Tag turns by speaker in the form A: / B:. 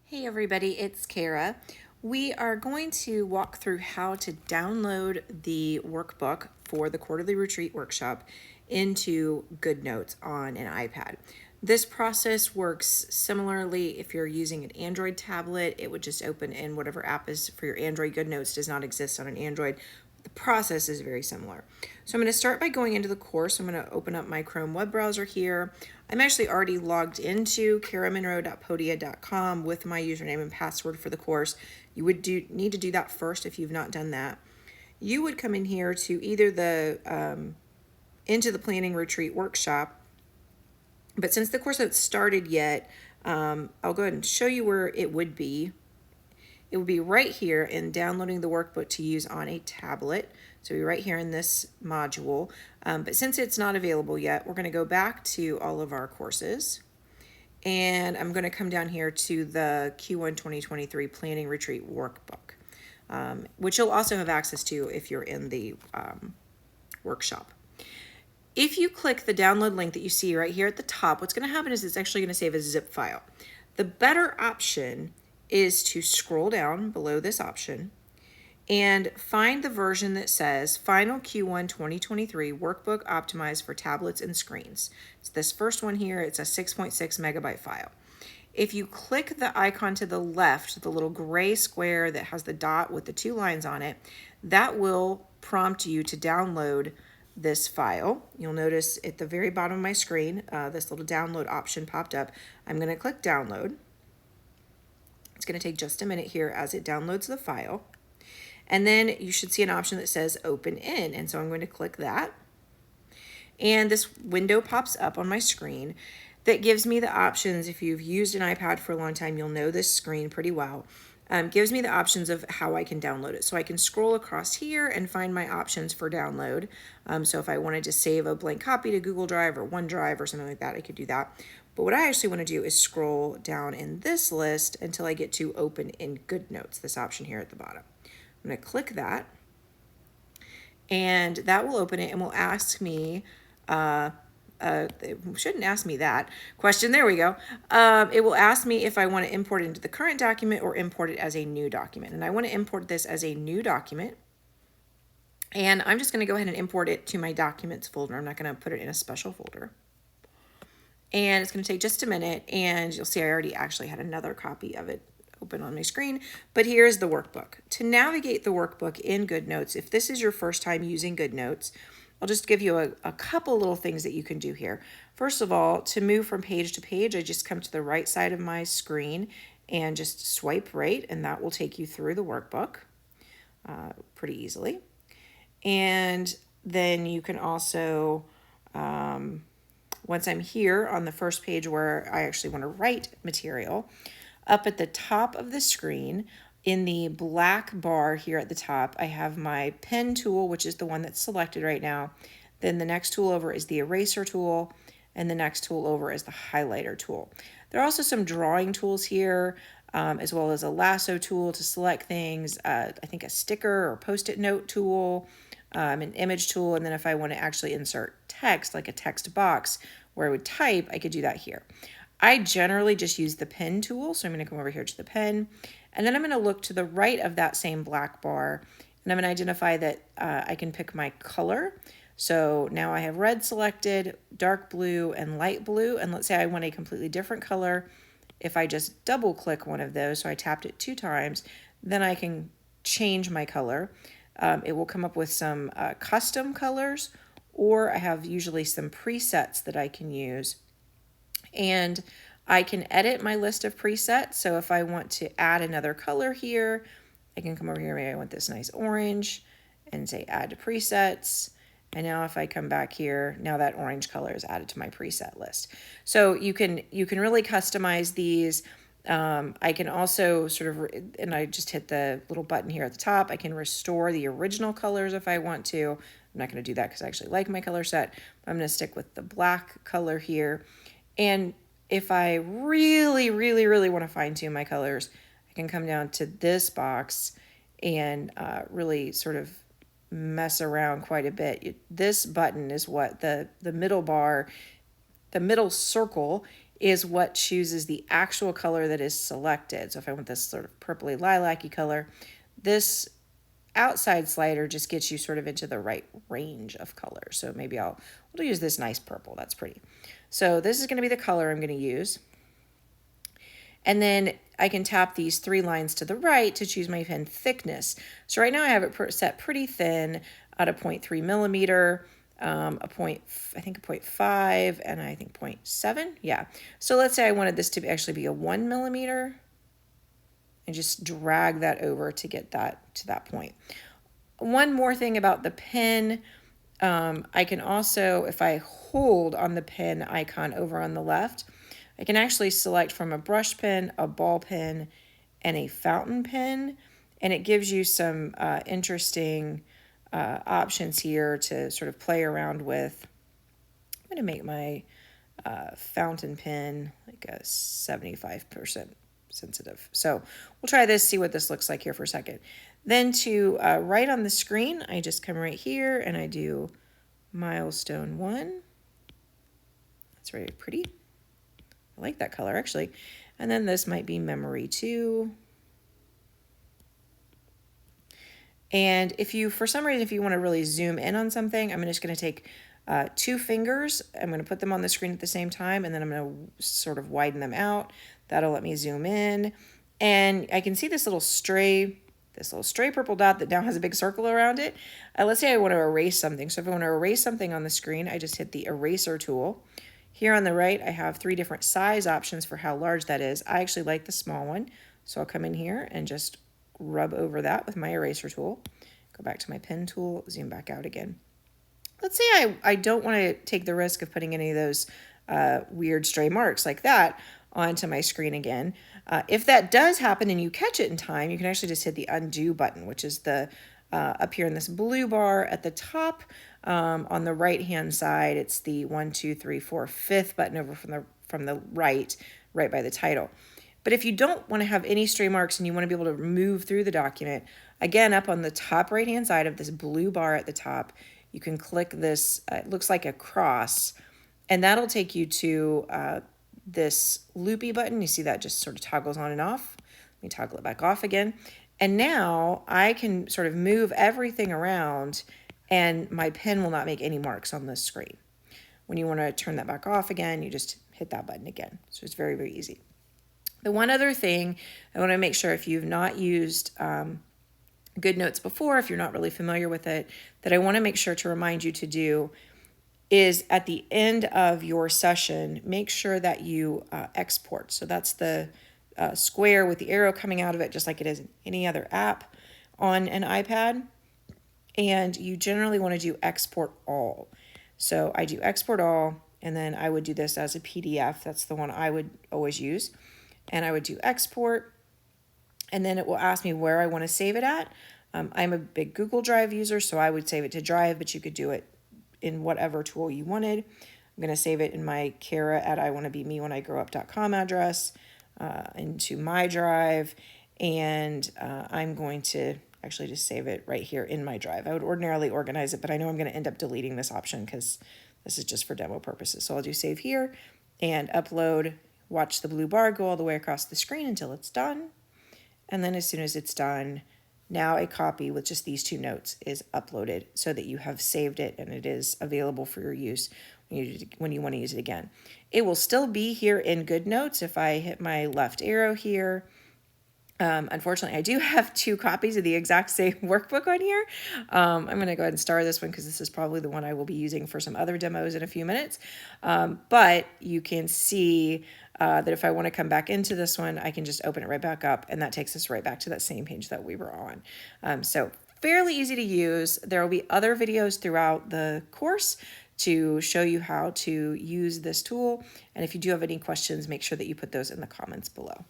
A: Hey everybody, it's Kara. We are going to walk through how to download the workbook for the quarterly retreat workshop into GoodNotes on an iPad. This process works similarly if you're using an Android tablet. It would just open in whatever app is for your Android. GoodNotes does not exist on an Android. The process is very similar. So I'm going to start by going into the course. I'm going to open up my Chrome web browser here. I'm actually already logged into karamonroe.podia.com with my username and password for the course. You would need to do that first if you've not done that. You would come in here to either the into the planning retreat workshop, but since the course hasn't started yet, I'll go ahead and show you where it would be. It would be right here in downloading the workbook to use on a tablet. So we're right here in this module. But since it's not available yet, we're going to go back to all of our courses. And I'm going to come down here to the Q1 2023 Planning Retreat Workbook, which you'll also have access to if you're in the workshop. If you click the download link that you see right here at the top, what's going to happen is it's actually going to save as a zip file. The better option is to scroll down below this option and find the version that says Final Q1 2023 Workbook Optimized for Tablets and Screens. It's this first one here. It's a 6.6 megabyte file. If you click the icon to the left, the little gray square that has the dot with the two lines on it, that will prompt you to download this file. You'll notice at the very bottom of my screen, this little download option popped up. I'm going to click download. It's going to take just a minute here as it downloads the file. And then you should see an option that says open in. And so I'm going to click that. And this window pops up on my screen that gives me the options. If you've used an iPad for a long time, you'll know this screen pretty well. Gives me the options of how I can download it. So I can scroll across here and find my options for download. So if I wanted to save a blank copy to Google Drive or OneDrive or something like that, I could do that. But what I actually want to do is scroll down in this list until I get to open in GoodNotes, this option here at the bottom. I'm going to click that, and that will open it and will ask me, it shouldn't ask me that question, there we go. It will ask me if I want to import it into the current document or import it as a new document. And I want to import this as a new document. And I'm just going to go ahead and import it to my documents folder. I'm not going to put it in a special folder. And it's going to take just a minute, and you'll see I already actually had another copy of it open on my screen, but here's the workbook. To navigate the workbook in GoodNotes, if this is your first time using GoodNotes, I'll just give you a couple little things that you can do here. First of all, to move from page to page, I just come to the right side of my screen and just swipe right, and that will take you through the workbook pretty easily. And then you can also, once I'm here on the first page where I actually want to write material, up at the top of the screen, in the black bar here at the top, I have my pen tool, which is the one that's selected right now. Then the next tool over is the eraser tool, and the next tool over is the highlighter tool. There are also some drawing tools here, as well as a lasso tool to select things, I think a sticker or post-it note tool, an image tool, and then if I want to actually insert text, like a text box where I would type, I could do that here. I generally just use the pen tool, so I'm going to come over here to the pen, and then I'm going to look to the right of that same black bar, and I'm going to identify that I can pick my color. So now I have red selected, dark blue, and light blue, and let's say I want a completely different color. If I just double click one of those, so I tapped it 2 times, then I can change my color. It will come up with some custom colors, or I have usually some presets that I can use. And I can edit my list of presets. So if I want to add another color here, I can come over here, maybe I want this nice orange, and say add to presets. And now if I come back here, now that orange color is added to my preset list. So you can really customize these. I can also and I just hit the little button here at the top. I can restore the original colors if I want to. I'm not going to do that because I actually like my color set. I'm going to stick with the black color here. And if I really, really, really want to fine tune my colors, I can come down to this box and really sort of mess around quite a bit. This button is what the middle bar, the middle circle is what chooses the actual color that is selected. So if I want this sort of purpley lilac-y color, this outside slider just gets you sort of into the right range of color. So maybe we'll use this nice purple. That's pretty. So this is going to be the color I'm going to use. And then I can tap these 3 lines to the right to choose my pen thickness. So right now I have it set pretty thin at a 0.3 millimeter, I think a 0.5, and I think 0.7. Yeah. So let's say I wanted this to actually be a 1 millimeter, and just drag that over to get that to that point. One more thing about the pen, I can also, if I hold on the pen icon over on the left, I can actually select from a brush pen, a ball pen, and a fountain pen, and it gives you some interesting options here to sort of play around with. I'm going to make my fountain pen like a 75% sensitive. So we'll try this, see what this looks like here for a second. Then to write on the screen, I just come right here and I do milestone 1. That's very pretty. I like that color actually. And then this might be memory 2. And if you, for some reason, if you want to really zoom in on something, I'm just going to take 2 fingers. I'm going to put them on the screen at the same time, and then I'm going to sort of widen them out. That'll let me zoom in. And I can see this little stray purple dot that now has a big circle around it. Let's say I want to erase something. So if I want to erase something on the screen, I just hit the eraser tool. Here on the right, I have 3 different size options for how large that is. I actually like the small one. So I'll come in here and just rub over that with my eraser tool. Go back to my pen tool, zoom back out again. Let's say I don't want to take the risk of putting any of those weird stray marks like that onto my screen again. If that does happen and you catch it in time, you can actually just hit the undo button, which is the up here in this blue bar at the top. On the right hand side, it's the 1, 2, 3, 4, 5th button over from the right by the title. But if you don't want to have any stray marks and you want to be able to move through the document, again, up on the top right-hand side of this blue bar at the top, you can click this, it looks like a cross, and that'll take you to this loopy button. You see that just sort of toggles on and off. Let me toggle it back off again. And now I can sort of move everything around and my pen will not make any marks on the screen. When you want to turn that back off again, you just hit that button again. So it's very, very easy. The one other thing I want to make sure, if you've not used GoodNotes before, if you're not really familiar with it, that I want to make sure to remind you to do is at the end of your session, make sure that you export. So that's the square with the arrow coming out of it, just like it is in any other app on an iPad. And you generally want to do export all. So I do export all, and then I would do this as a PDF. That's the one I would always use. And I would do export, and then it will ask me where I want to save it at. I'm a big Google Drive user, so I would save it to Drive, but you could do it in whatever tool you wanted. I'm going to save it in my Kara at iwannabemeWhenIgrowup.com address, into my Drive, and I'm going to actually just save it right here in my Drive. I would ordinarily organize it, but I know I'm going to end up deleting this option because this is just for demo purposes. So I'll do save here and upload. Watch the blue bar go all the way across the screen until it's done. And then as soon as it's done, now a copy with just these 2 notes is uploaded so that you have saved it and it is available for your use when you want to use it again. It will still be here in GoodNotes if I hit my left arrow here. Unfortunately, I do have 2 copies of the exact same workbook on here. I'm going to go ahead and star this one because this is probably the one I will be using for some other demos in a few minutes. But you can see that if I want to come back into this one, I can just open it right back up, and that takes us right back to that same page that we were on. So fairly easy to use. There will be other videos throughout the course to show you how to use this tool. And if you do have any questions, make sure that you put those in the comments below.